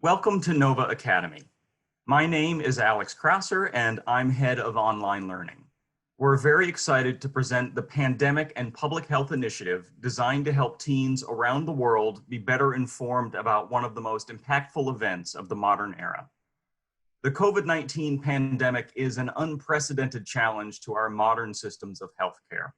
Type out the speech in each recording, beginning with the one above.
Welcome to Knovva Academy. My name is Alex Krasser, and I'm head of online learning. We're very excited to present the Pandemic and Public Health Initiative designed to help teens around the world be better informed about one of the most impactful events of the modern era. The COVID-19 pandemic is an unprecedented challenge to our modern systems of healthcare.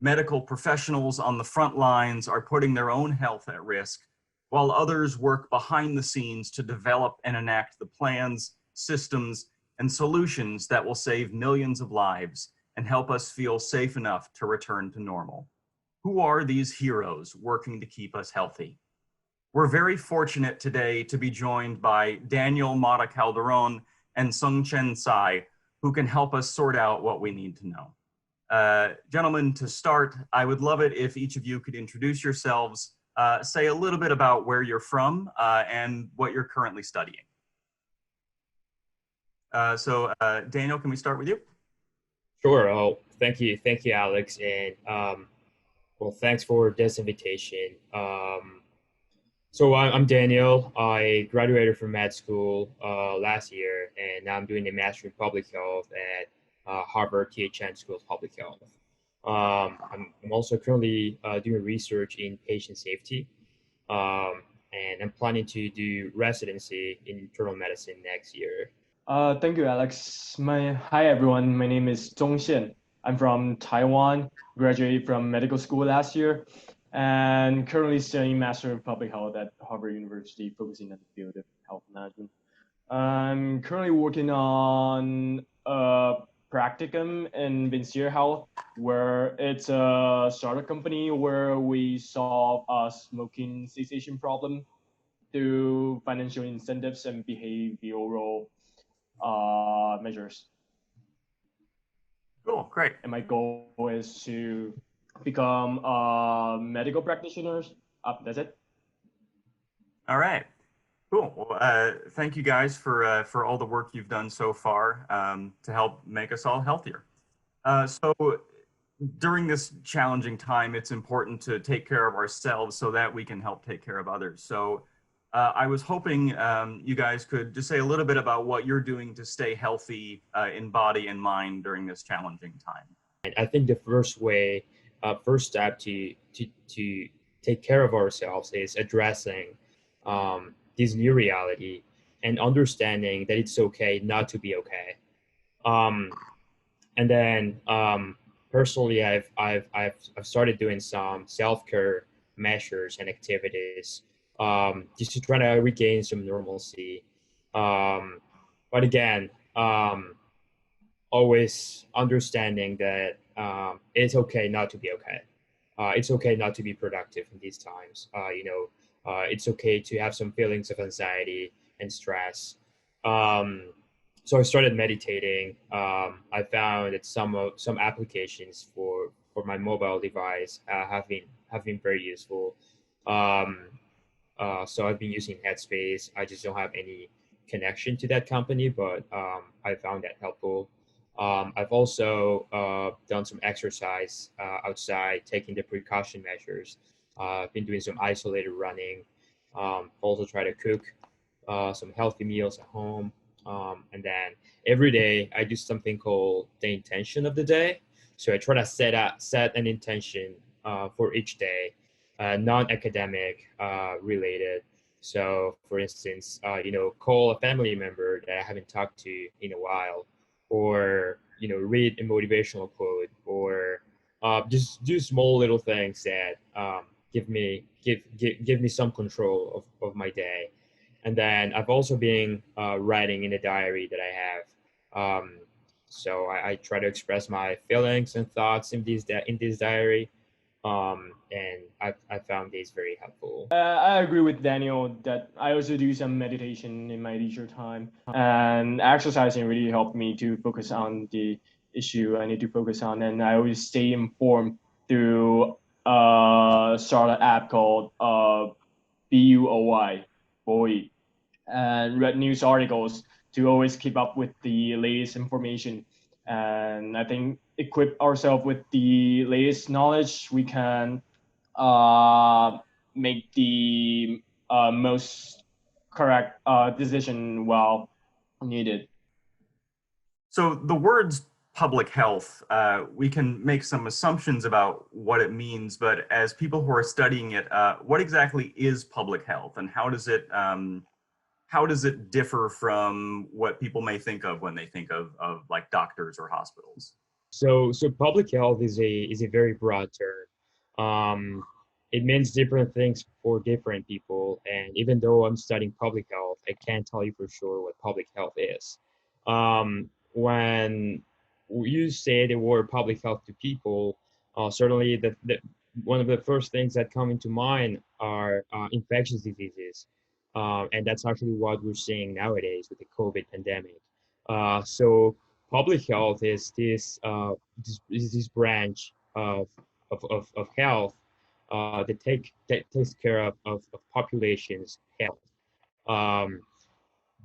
Medical professionals on the front lines are putting their own health at risk, while others work behind the scenes to develop and enact the plans, systems, and solutions that will save millions of lives and help us feel safe enough to return to normal. Who are these heroes working to keep us healthy? We're very fortunate today to be joined by Daniel Mata Calderon and Sung Chen Tsai, who can help us sort out what we need to know. Gentlemen, to start, I would love it if each of you could introduce yourselves, say a little bit about where you're from and what you're currently studying. Daniel, can we start with you? Sure. Oh, thank you, Alex, and well, thanks for this invitation. So I'm Daniel. I graduated from med school last year, and now I'm doing a master in public health at Harvard T.H School of Public Health. I'm also currently doing research in patient safety, and I'm planning to do residency in internal medicine next year. Thank you, Alex. Hi, everyone. My name is Zhong Xian. I'm from Taiwan, graduated from medical school last year, and currently studying Master in Public Health at Harvard University, focusing on the field of health management. I'm currently working on a practicum in Vincere Health, where it's a startup company where we solve a smoking cessation problem through financial incentives and behavioral measures. Cool, great. And my goal is to become a medical practitioner. That's it. All right, cool. Well, thank you guys for all the work you've done so far to help make us all healthier. So during this challenging time, it's important to take care of ourselves so that we can help take care of others. So I was hoping you guys could just say a little bit about what you're doing to stay healthy in body and mind during this challenging time. And I think the first step to take care of ourselves is addressing this new reality and understanding that it's okay not to be okay. And then personally, I've started doing some self-care measures and activities just to try to regain some normalcy. But again, always understanding that it's okay not to be okay. It's okay not to be productive in these times. It's okay to have some feelings of anxiety and stress. So I started meditating. I found that some applications for my mobile device have been very useful. So I've been using Headspace. I just don't have any connection to that company, but I found that helpful. I've also done some exercise outside, taking the precaution measures. I've been doing some isolated running. Also try to cook some healthy meals at home. And then every day I do something called the intention of the day. So I try to set an intention for each day. Non-academic related. So for instance, call a family member that I haven't talked to in a while, or, read a motivational quote, or just do small little things that give me some control of my day. And then I've also been writing in a diary that I have. So I try to express my feelings and thoughts in this diary. And I found these very helpful. I agree with Daniel that I also do some meditation in my leisure time, and exercising really helped me to focus on the issue I need to focus on, and I always stay informed through a startup app called BUOI, and read news articles to always keep up with the latest information. And I think equip ourselves with the latest knowledge, we can make the most correct decision well needed. So the words public health, we can make some assumptions about what it means, but as people who are studying it, what exactly is public health, and how does it differ from what people may think of when they think of like doctors or hospitals? So public health is a very broad term. It means different things for different people, and even though I'm studying public health, I can't tell you for sure what public health is. When you say the word public health to people, certainly the one of the first things that come into mind are infectious diseases, and that's actually what we're seeing nowadays with the COVID pandemic. So public health is this branch of health that takes care of populations' health um,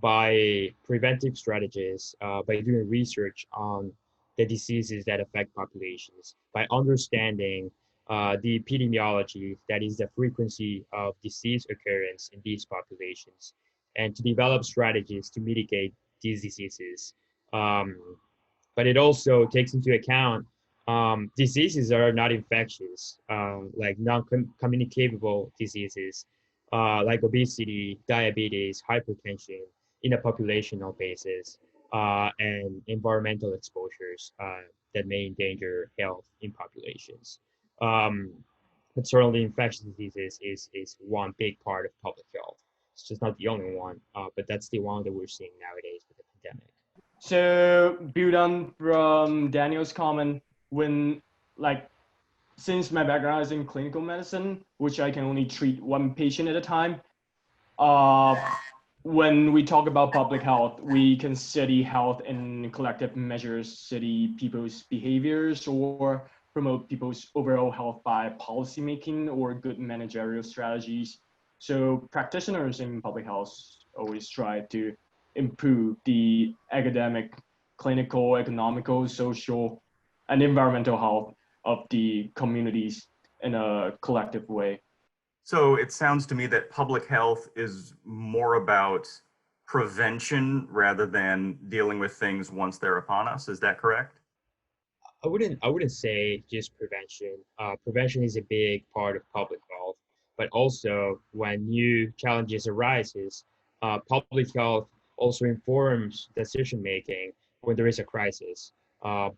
by preventive strategies, by doing research on the diseases that affect populations, by understanding the epidemiology, that is the frequency of disease occurrence in these populations, and to develop strategies to mitigate these diseases. Um, but it also takes into account diseases that are not infectious, like non-communicable diseases, like obesity, diabetes, hypertension, in a populational basis, and environmental exposures that may endanger health in populations. Um, but certainly, infectious diseases is one big part of public health. It's just not the only one, but that's the one that we're seeing nowadays with the pandemic. So build on from Daniel's comment, when like since my background is in clinical medicine, which I can only treat one patient at a time, uh, when we talk about public health, we can study health in collective measures, study people's behaviors, or promote people's overall health by policymaking or good managerial strategies. So practitioners in public health always try to improve the academic, clinical, economical, social, and environmental health of the communities in a collective way. So it sounds to me that public health is more about prevention rather than dealing with things once they're upon us. Is that correct? I wouldn't say just prevention. Prevention is a big part of public health, but also when new challenges arises, public health also informs decision making when there is a crisis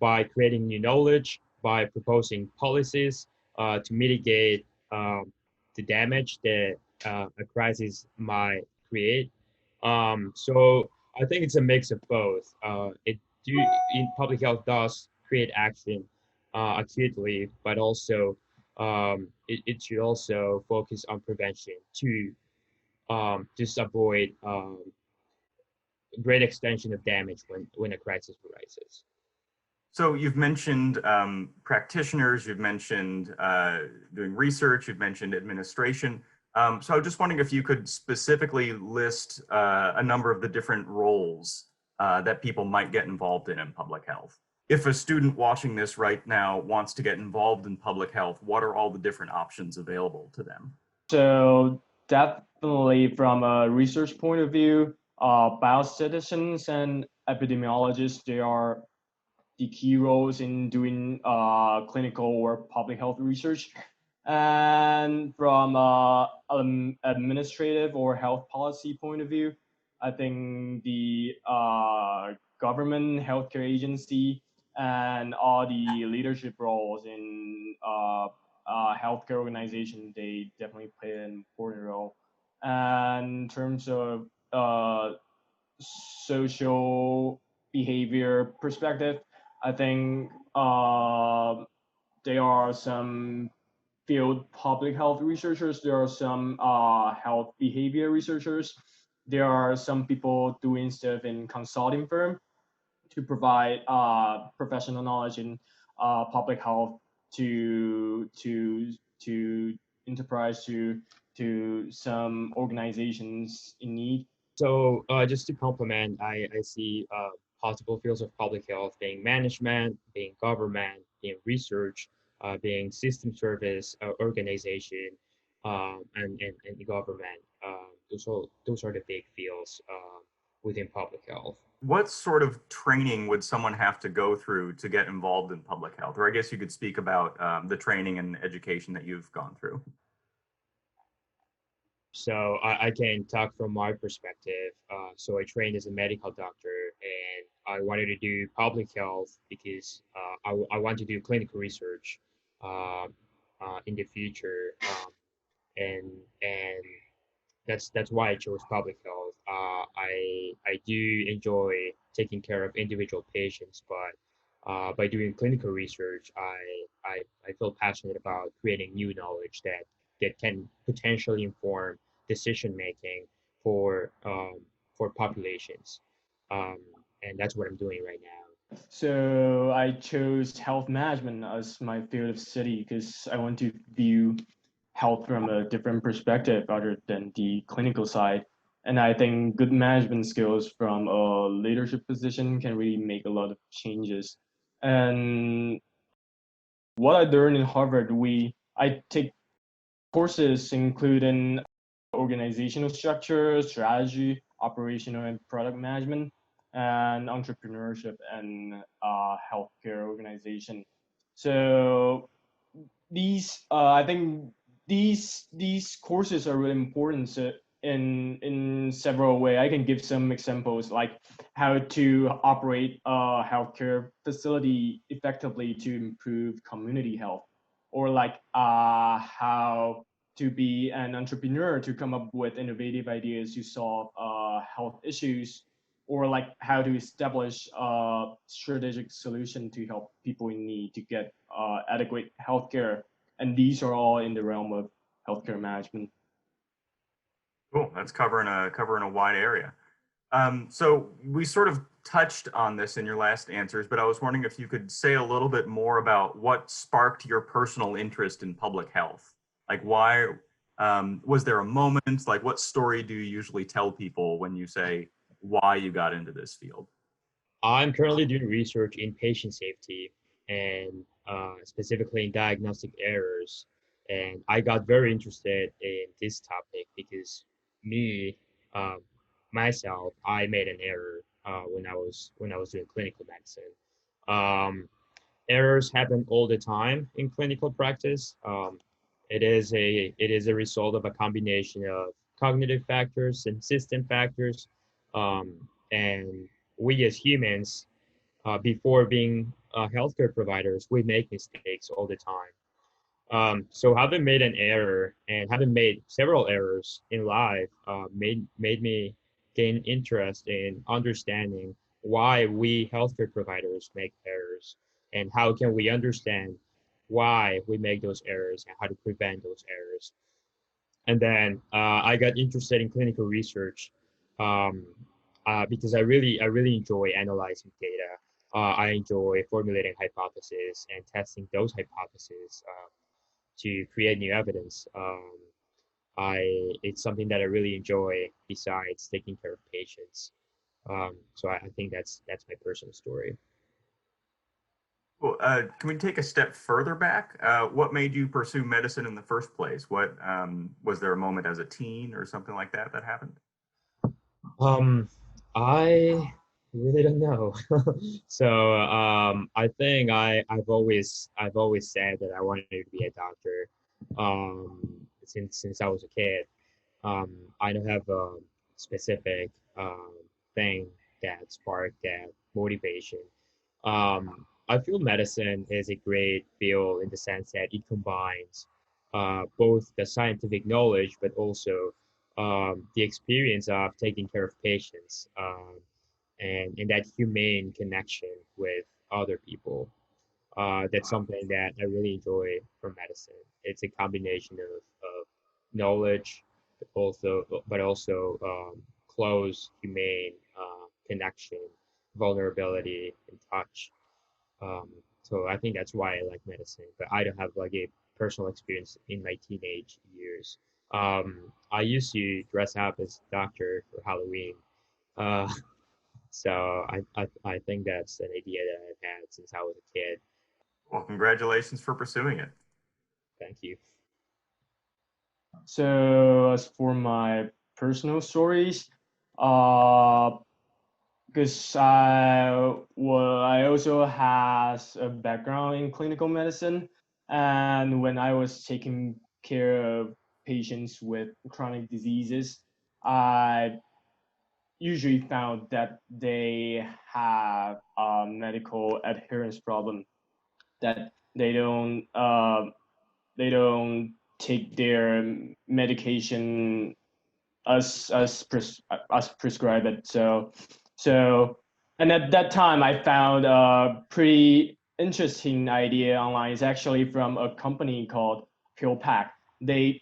by creating new knowledge, by proposing policies to mitigate the damage that a crisis might create. So I think it's a mix of both. It do in public health does create action acutely, but also it should also focus on prevention to just avoid great extension of damage when a crisis arises. So you've mentioned practitioners, you've mentioned doing research, you've mentioned administration. So I was just wondering if you could specifically list a number of the different roles that people might get involved in public health. If a student watching this right now wants to get involved in public health, what are all the different options available to them? So definitely from a research point of view, biostatisticians and epidemiologists, they are the key roles in doing clinical or public health research. And from administrative or health policy point of view, I think the government healthcare agency and all the leadership roles in healthcare organization, they definitely play an important role. And in terms of social behavior perspective, I think there are some field public health researchers. There are some health behavior researchers. There are some people doing stuff in consulting firm to provide professional knowledge in public health to enterprise to some organizations in need. So just to complement, I see possible fields of public health being management, being government, being research, being system service organization, and the government. those are the big fields within public health. What sort of training would someone have to go through to get involved in public health? Or I guess you could speak about the training and education that you've gone through. So I can talk from my perspective. So I trained as a medical doctor, and I wanted to do public health because I want to do clinical research uh, in the future, and that's why I chose public health. I do enjoy taking care of individual patients, but by doing clinical research, I feel passionate about creating new knowledge that can potentially inform decision making for populations, um, and that's what I'm doing right now. So I chose health management as my field of study because I want to view health from a different perspective other than the clinical side. And I think good management skills from a leadership position can really make a lot of changes. And what I learned in Harvard, I take courses including organizational structure, strategy, operational and product management, and entrepreneurship and healthcare organization. So I think these courses are really important. So in several ways, I can give some examples like how to operate a healthcare facility effectively to improve community health, or like how to be an entrepreneur to come up with innovative ideas to solve health issues, or like how to establish a strategic solution to help people in need to get adequate healthcare. And these are all in the realm of healthcare management. Cool. That's covering a wide area. So we sort of touched on this in your last answers, but I was wondering if you could say a little bit more about what sparked your personal interest in public health. Like why, was there a moment? Like what story do you usually tell people when you say why you got into this field? I'm currently doing research in patient safety and specifically in diagnostic errors. And I got very interested in this topic because me, um, myself, I made an error when I was doing clinical medicine. Um, Errors happen all the time in clinical practice. It is a result of a combination of cognitive factors and system factors, um, and we as humans, before being healthcare providers, we make mistakes all the time. So having made an error and having made several errors in life made me gain interest in understanding why we healthcare providers make errors and how can we understand why we make those errors and how to prevent those errors. And then I got interested in clinical research um, because I really enjoy analyzing data. I enjoy formulating hypotheses and testing those hypotheses to create new evidence. It's something that I really enjoy besides taking care of patients. So I think that's my personal story. Well, can we take a step further back? What made you pursue medicine in the first place? What was there a moment as a teen or something like that that happened? I really don't know. So I think I've always said that I wanted to be a doctor since I was a kid. I don't have a specific thing that sparked that motivation. I feel medicine is a great field in the sense that it combines both the scientific knowledge but also the experience of taking care of patients and that humane connection with other people. That's something that I really enjoy from medicine. It's a combination of knowledge, but also close, humane connection, vulnerability, and touch. Um, so I think that's why I like medicine. But I don't have like a personal experience in my teenage years. I used to dress up as a doctor for Halloween. Uh, so I think that's an idea that I've had since I was a kid. Well, congratulations for pursuing it. Thank you. So as for my personal stories. Because I also has a background in clinical medicine, and when I was taking care of patients with chronic diseases, I usually found that they have a medical adherence problem, that they don't take their medication as prescribed. So and at that time I found a pretty interesting idea online. It's actually from a company called PillPack. They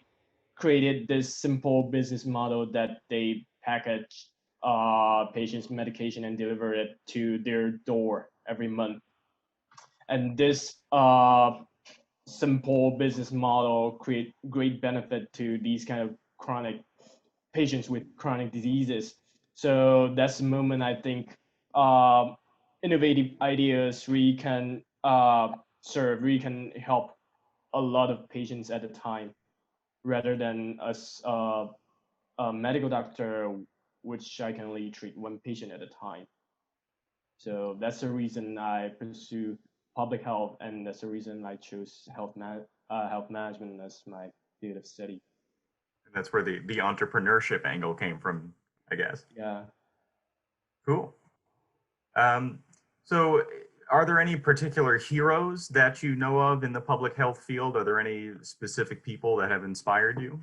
created this simple business model that they package patients medication and deliver it to their door every month. And this simple business model create great benefit to these kind of chronic patients with chronic diseases. So that's the moment I think innovative ideas really can really can help a lot of patients at a time, rather than as a medical doctor, which I can only treat one patient at a time. So that's the reason I pursue public health, and that's the reason I chose health management as my field of study. And that's where the entrepreneurship angle came from, I guess. Yeah. Cool. So are there any particular heroes that you know of in the public health field? Are there any specific people that have inspired you?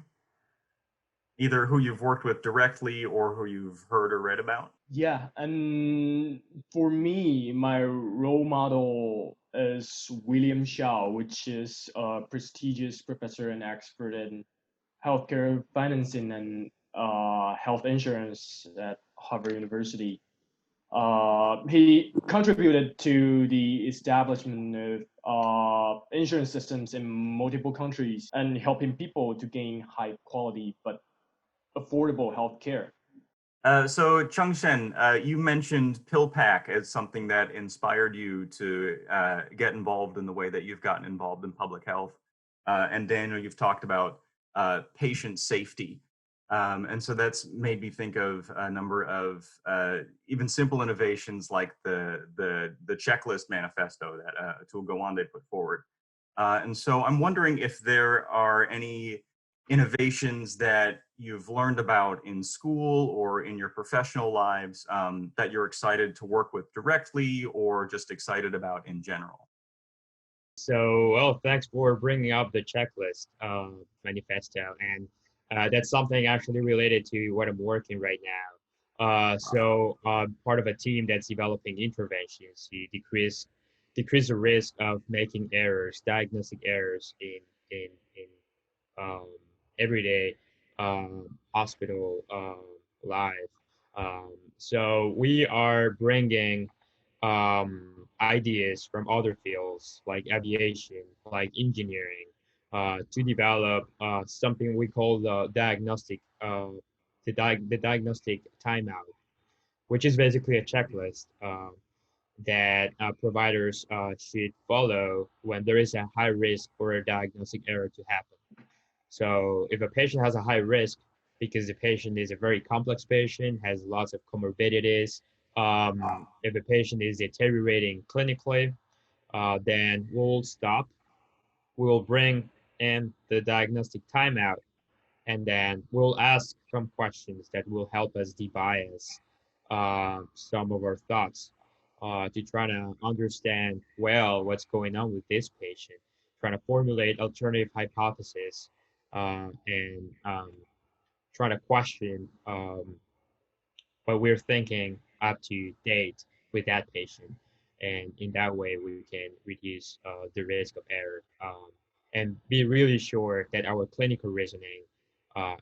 Either who you've worked with directly or who you've heard or read about? Yeah, and for me, my role model is William Shaw, which is a prestigious professor and expert in healthcare financing and health insurance at Harvard University. He contributed to the establishment of insurance systems in multiple countries and helping people to gain high quality but affordable healthcare. So Chung-Shen, you mentioned PillPack as something that inspired you to get involved in the way that you've gotten involved in public health. And Daniel, you've talked about patient safety. And so that's made me think of a number of even simple innovations like the checklist manifesto that Atul Gawande put forward. And so I'm wondering if there are any innovations that you've learned about in school or in your professional lives that you're excited to work with directly or just excited about in general? So, well, thanks for bringing up the checklist manifesto, and that's something actually related to what I'm working right now. Part of a team that's developing interventions to decrease the risk of making errors, diagnostic errors in um, everyday hospital life. So we are bringing ideas from other fields like aviation, like engineering, to develop something we call the diagnostic timeout, which is basically a checklist that providers should follow when there is a high risk for a diagnostic error to happen. So if a patient has a high risk because the patient is a very complex patient, has lots of comorbidities, if the patient is deteriorating clinically, then we'll stop. We'll bring in the diagnostic timeout, and then we'll ask some questions that will help us debias some of our thoughts to try to understand well what's going on with this patient, trying to formulate alternative hypotheses and trying to question what we're thinking up to date with that patient. And in that way, we can reduce the risk of error and be really sure that our clinical reasoning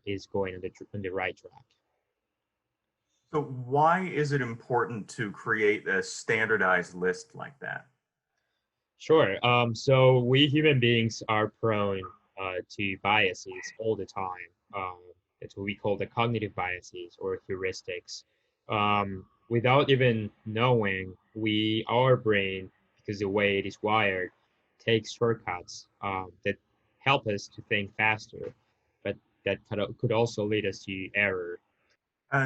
is going on the right track. So why is it important to create a standardized list like that? Sure. So we human beings are prone to biases all the time. It's what we call the cognitive biases or heuristics. Without even knowing, our brain, because the way it is wired, takes shortcuts that help us to think faster. But that could also lead us to error.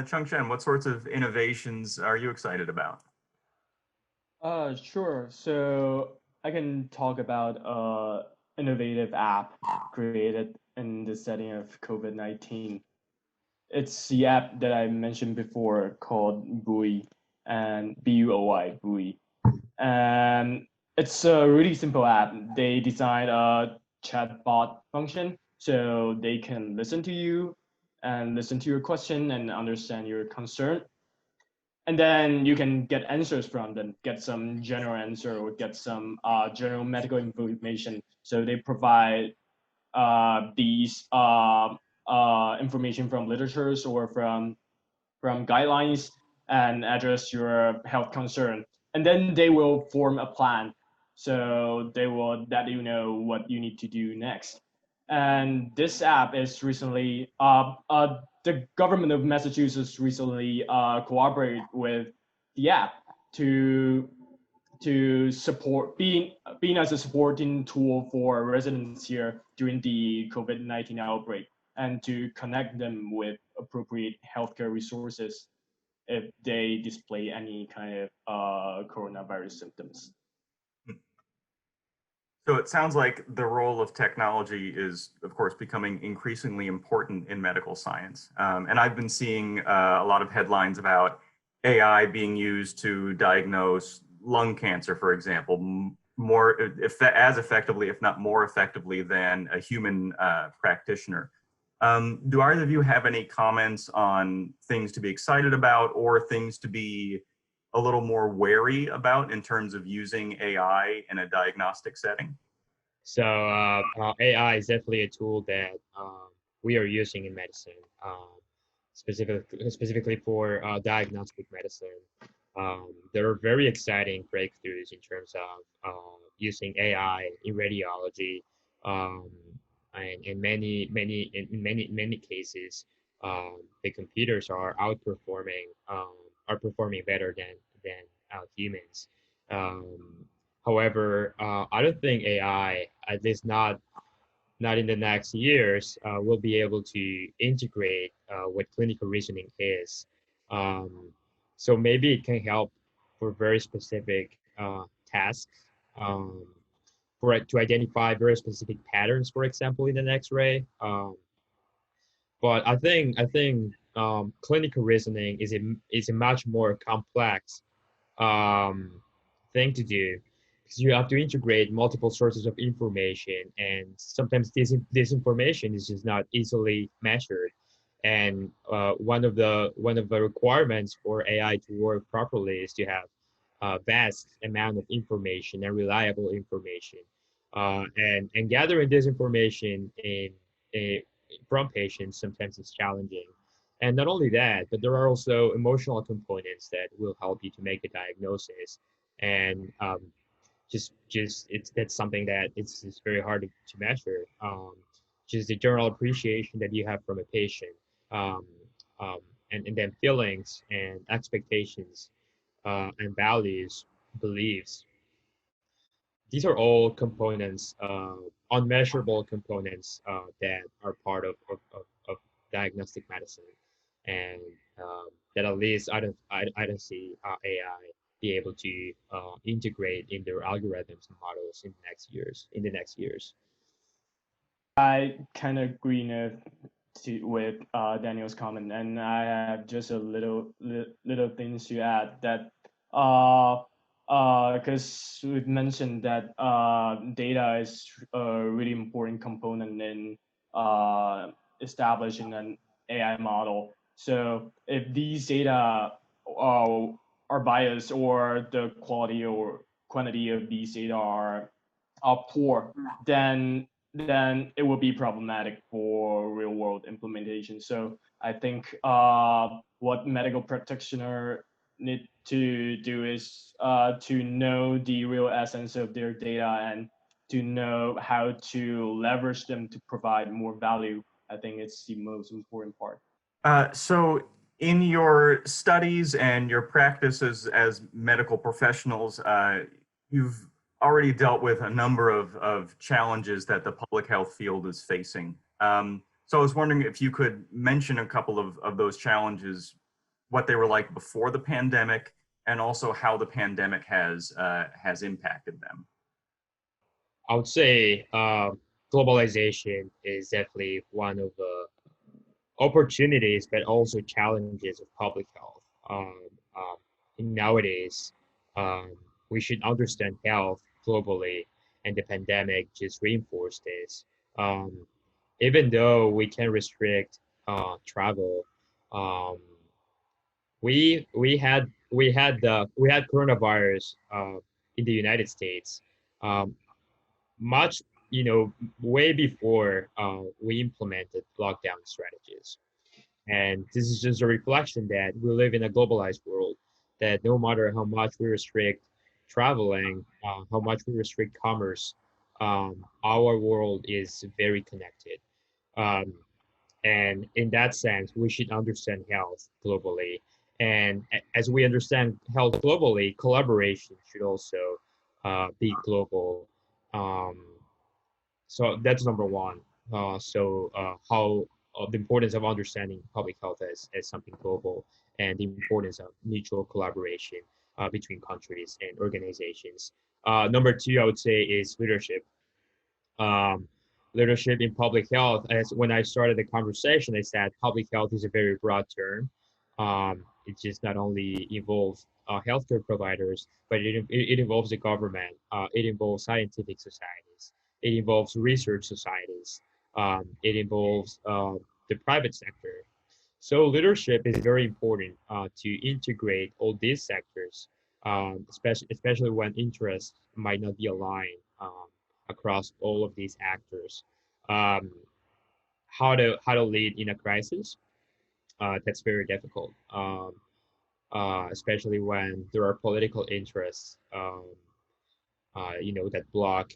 Chung-Shen, what sorts of innovations are you excited about? Sure. So I can talk about innovative app created in the setting of COVID-19. It's the app that I mentioned before called Buoy and BUOI, Buoy. And it's a really simple app. They designed a chatbot function so they can listen to you and listen to your question and understand your concern. And then you can get answers from them, get some general answer or get some general medical information. So they provide these information from literatures or from guidelines and address your health concern. And then they will form a plan. So they will let you know what you need to do next. And this app is recently, the government of Massachusetts recently cooperated with the app to support being as a supporting tool for residents here during the COVID-19 outbreak and to connect them with appropriate healthcare resources if they display any kind of coronavirus symptoms. So it sounds like the role of technology is, of course, becoming increasingly important in medical science. And I've been seeing a lot of headlines about AI being used to diagnose lung cancer, for example, as effectively, if not more effectively, than a human practitioner. Do either of you have any comments on things to be excited about or things to be a little more wary about in terms of using AI in a diagnostic setting? So AI is definitely a tool that we are using in medicine, specifically for diagnostic medicine. There are very exciting breakthroughs in terms of using AI in radiology, um, and in many cases, the computers are performing better than humans. Um, However, I don't think AI, at least not in the next years, will be able to integrate what clinical reasoning is. Um, so maybe it can help for very specific tasks, um, for it to identify very specific patterns, for example, in an X-ray. But I think clinical reasoning is a much more complex um, thing to do because you have to integrate multiple sources of information, and sometimes this information is just not easily measured. And one of the requirements for AI to work properly is to have a vast amount of information and reliable information. And gathering this information in from patients sometimes is challenging. And not only that, but there are also emotional components that will help you to make a diagnosis. And just that's something that it's very hard to measure. Just the general appreciation that you have from a patient, um, um, and then feelings and expectations, and values, beliefs. These are all components, unmeasurable components, that are part of diagnostic medicine, and that at least I don't see AI be able to integrate in their algorithms and models in the next years. I kind of agree with Daniel's comment, and I have just a little things to add that because we've mentioned that data is a really important component in establishing an AI model. So if these data are biased or the quality or quantity of these data are poor, then it will be problematic for real world implementation. So I think what medical practitioner need to do is to know the real essence of their data and to know how to leverage them to provide more value. I think it's the most important part. So in your studies and your practices as medical professionals, you've already dealt with a number of challenges that the public health field is facing. So I was wondering if you could mention a couple of those challenges, what they were like before the pandemic, and also how the pandemic has impacted them. I would say globalization is definitely one of the opportunities, but also challenges of public health. Um, Nowadays, um, we should understand health globally, and the pandemic just reinforced this. Um, Even though we can restrict travel, um, we had coronavirus in the United States, um, much way before we implemented lockdown strategies. And this is just a reflection that we live in a globalized world, that no matter how much we restrict traveling, how much we restrict commerce, our world is very connected. Um, and in that sense, we should understand health globally. And as we understand health globally, collaboration should also be global. Um, so that's number one. How the importance of understanding public health as something global, and the importance of mutual collaboration between countries and organizations. Number two, I would say, is leadership. um, Leadership in public health. As when I started the conversation, I said public health is a very broad term. It just not only involves healthcare providers, but it involves the government. It involves scientific societies. It involves research societies. It involves the private sector. So leadership is very important to integrate all these sectors, especially when interests might not be aligned across all of these actors. Um, how to lead in a crisis? That's very difficult, especially when there are political interests, that block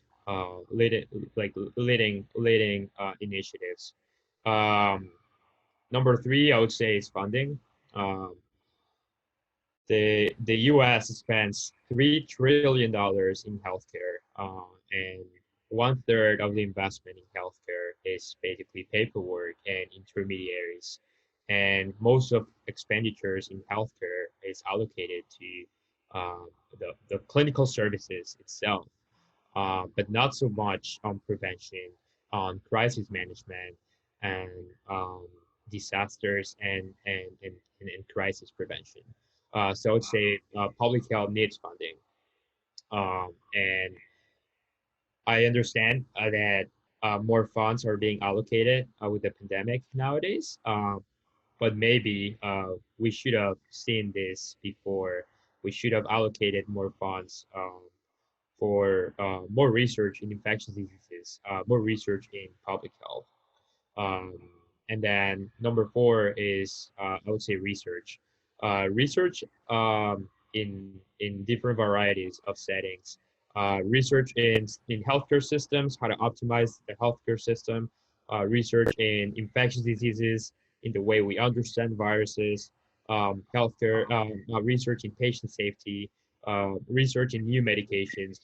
leading initiatives. Um, Number three, I would say, is funding. Um, the U.S. spends $3 trillion in healthcare, and one third of the investment in healthcare is basically paperwork and intermediaries, and most of expenditures in healthcare is allocated to the clinical services itself, but not so much on prevention, on crisis management, and disasters and crisis prevention. So I would say public health needs funding. And I understand that more funds are being allocated with the pandemic nowadays, but maybe we should have seen this before. We should have allocated more funds for more research in infectious diseases, more research in public health. Um, and then number four is I would say research. Research in different varieties of settings. Research in healthcare systems, how to optimize the healthcare system. Research in infectious diseases, in the way we understand viruses. Healthcare research in patient safety. Research in new medications.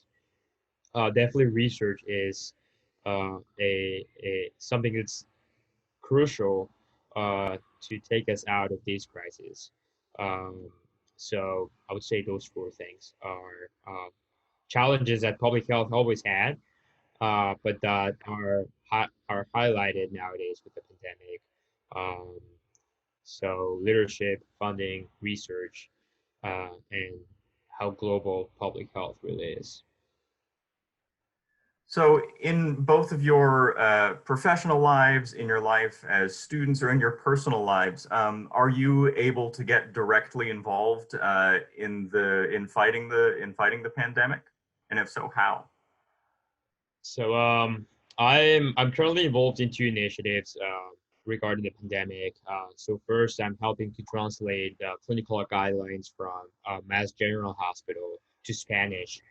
Definitely, research is a something that's crucial to take us out of these crises. Um, so I would say those four things are challenges that public health always had, but that are highlighted nowadays with the pandemic. Um, so leadership, funding, research, and how global public health really is. So in both of your professional lives, in your life as students, or in your personal lives, are you able to get directly involved in fighting the pandemic? And if so, how? So I'm currently involved in two initiatives regarding the pandemic. So first, I'm helping to translate clinical guidelines from Mass General Hospital to Spanish,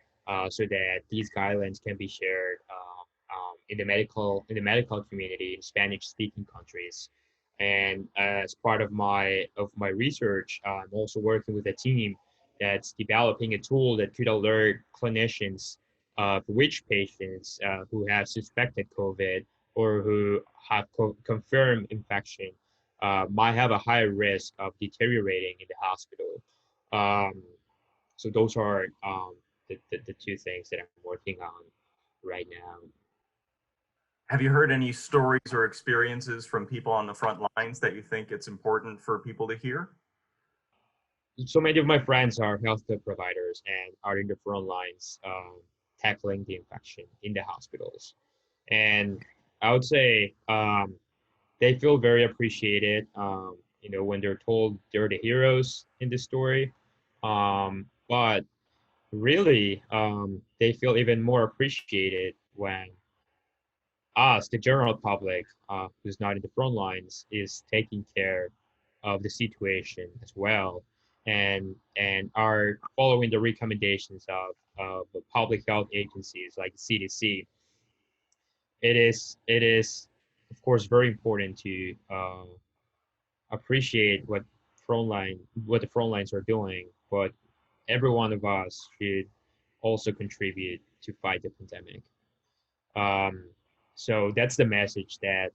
so that these guidelines can be shared in the medical community in Spanish-speaking countries. And as part of my research, I'm also working with a team that's developing a tool that could alert clinicians of which patients who have suspected COVID or who have confirmed infection might have a higher risk of deteriorating in the hospital. Um, so those are the two things that I'm working on right now. Have you heard any stories or experiences from people on the front lines that you think it's important for people to hear? So many of my friends are healthcare providers and are in the front lines tackling the infection in the hospitals. And I would say they feel very appreciated, when they're told they're the heroes in the story. But really, they feel even more appreciated when us, the general public, who's not in the front lines, is taking care of the situation as well, and are following the recommendations of the public health agencies like CDC. It is of course very important to appreciate what the front lines are doing, but every one of us should also contribute to fight the pandemic. Um, so that's the message that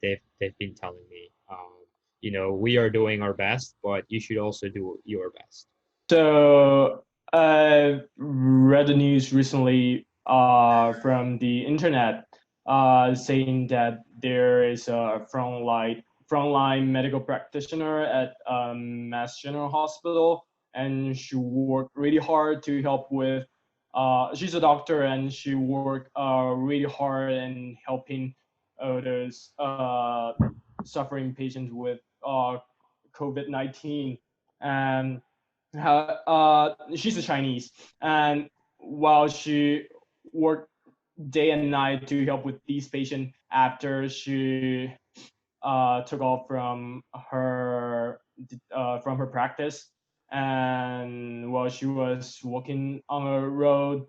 they've been telling me. We are doing our best, but you should also do your best. So I read the news recently from the internet saying that there is a frontline medical practitioner at Mass General Hospital, and she worked really hard to help with. She's a doctor, and she worked really hard in helping those suffering patients with COVID-19. And she's a Chinese, and while she worked day and night to help with these patients after she took off from her practice, and while she was walking on a road,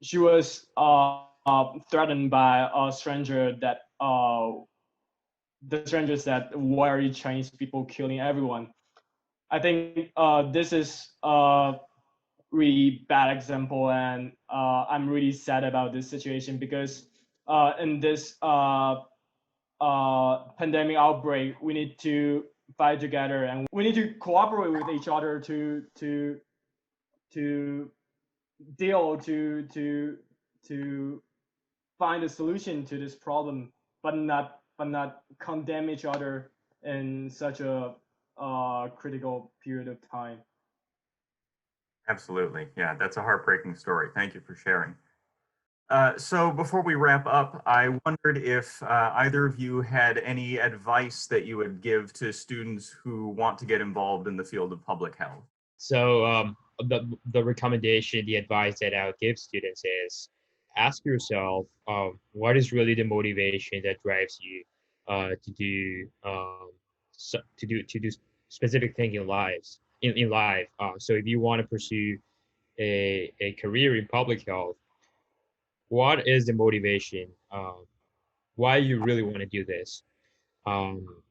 she was threatened by a stranger that the stranger said, "Why are you Chinese people killing everyone?" I think this is a really bad example, and I'm really sad about this situation because in this pandemic outbreak, we need to fight together, and we need to cooperate with each other to deal to find a solution to this problem, but not condemn each other in such a critical period of time. Absolutely. Yeah, that's a heartbreaking story. Thank you for sharing. So before we wrap up, I wondered if either of you had any advice that you would give to students who want to get involved in the field of public health. So the recommendation, the advice that I would give students is ask yourself what is really the motivation that drives you to do specific thing in life. So if you want to pursue a career in public health, what is the motivation? Why you really want to do this? Um,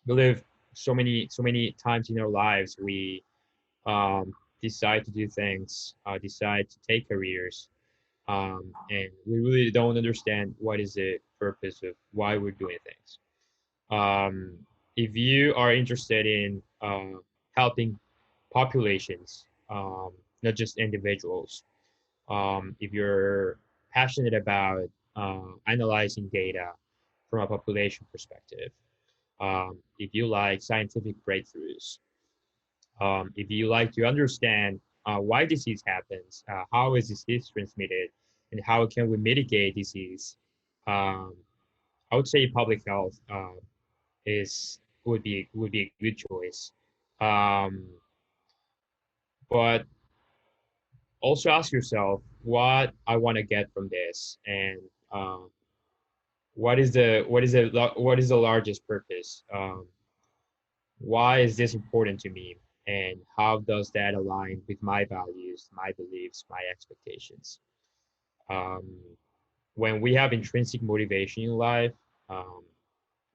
we live so many times in our lives we decide to do things, decide to take careers, and we really don't understand what is the purpose of why we're doing things. Um, if you are interested in helping populations, not just individuals, if you're passionate about analyzing data from a population perspective, if you like scientific breakthroughs, if you like to understand why disease happens, how is disease transmitted, and how can we mitigate disease, um, I would say public health is would be a good choice. Um, but also ask yourself what I want to get from this, and um, what is the largest purpose? Why is this important to me, and how does that align with my values, my beliefs, my expectations? Um, when we have intrinsic motivation in life, um,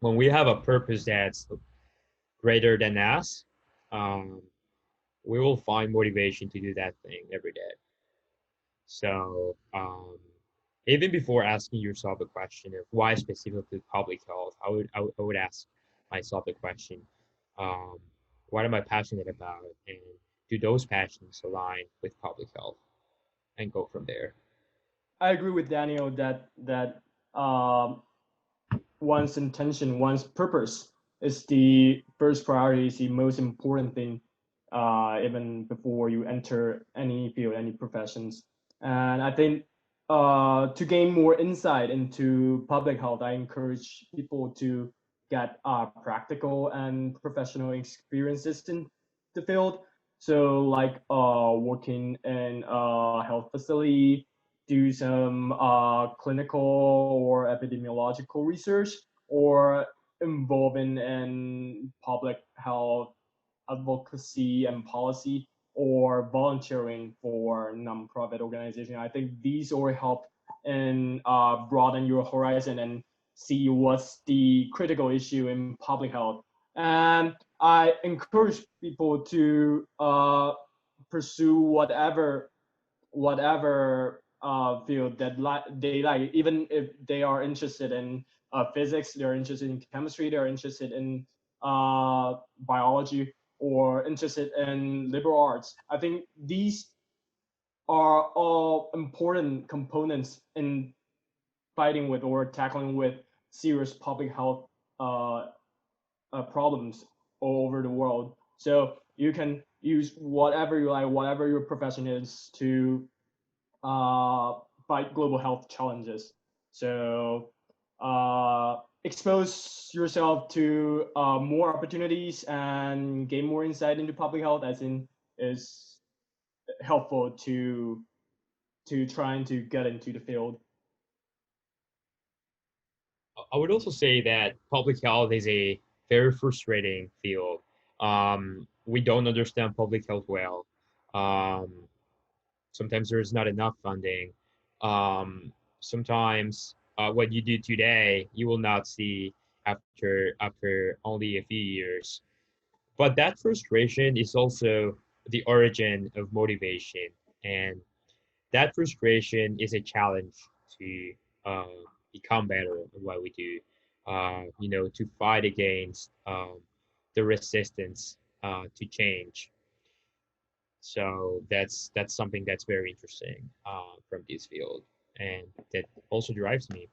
when we have a purpose that's greater than us, um, we will find motivation to do that thing every day. So Even before asking yourself a question of why specifically public health, I would ask myself the question, um, what am I passionate about, and do those passions align with public health, and go from there. I agree with Daniel that um, one's intention, one's purpose is the first priority, is the most important thing, even before you enter any field, any professions. And I think to gain more insight into public health, I encourage people to get practical and professional experiences in the field. So like working in a health facility, do some clinical or epidemiological research, or involving in public health advocacy and policy, or volunteering for nonprofit organization. I think these all help in broaden your horizon and see what's the critical issue in public health. And I encourage people to pursue whatever field that they like, even if they are interested in physics, they're interested in chemistry, they're interested in biology, or interested in liberal arts. I think these are all important components in fighting with or tackling with serious public health problems all over the world. So you can use whatever you like, whatever your profession is, to fight global health challenges. So expose yourself to more opportunities and gain more insight into public health, as in is helpful to trying to get into the field. I would also say that public health is a very frustrating field. We don't understand public health well. Um, Sometimes there is not enough funding. Sometimes what you do today, you will not see after only a few years. But that frustration is also the origin of motivation, and that frustration is a challenge to uh, become better at what we do. To fight against the resistance to change. So that's something that's very interesting from this field, and that also drives me.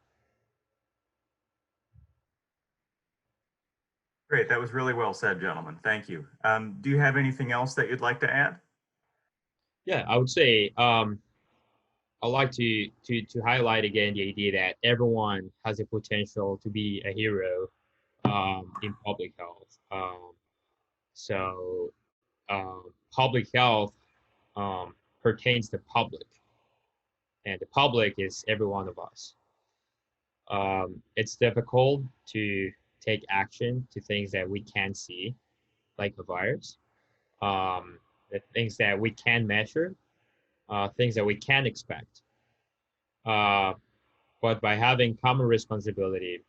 Great, that was really well said, gentlemen. Thank you. Do you have anything else that you'd like to add? Yeah, I would say I'd like to highlight again the idea that everyone has a potential to be a hero in public health. So public health pertains to public, and the public is every one of us. It's difficult to take action to things that we can't see, like the virus, the things that we can measure, things that we can expect. Uh, but by having common responsibility,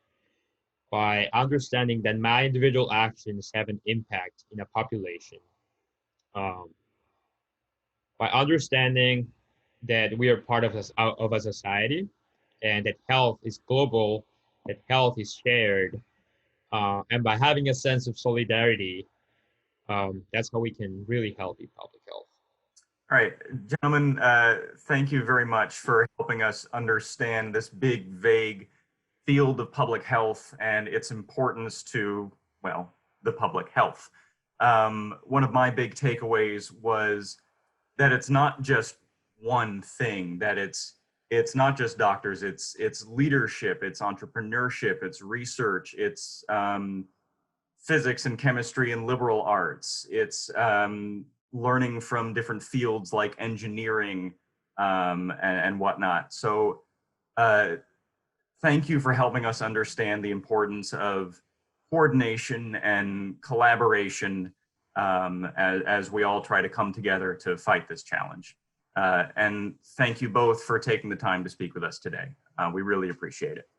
by understanding that my individual actions have an impact in a population, um, by understanding that we are part of a society, and that health is global, that health is shared, and by having a sense of solidarity, that's how we can really help in public health. All right, gentlemen, thank you very much for helping us understand this big, vague field of public health and its importance to, well, the public health. One of my big takeaways was that it's not just one thing, that it's not just doctors, it's leadership, it's entrepreneurship, it's research, it's physics and chemistry and liberal arts, it's learning from different fields like engineering and whatnot. So thank you for helping us understand the importance of coordination and collaboration as we all try to come together to fight this challenge. And thank you both for taking the time to speak with us today. We really appreciate it.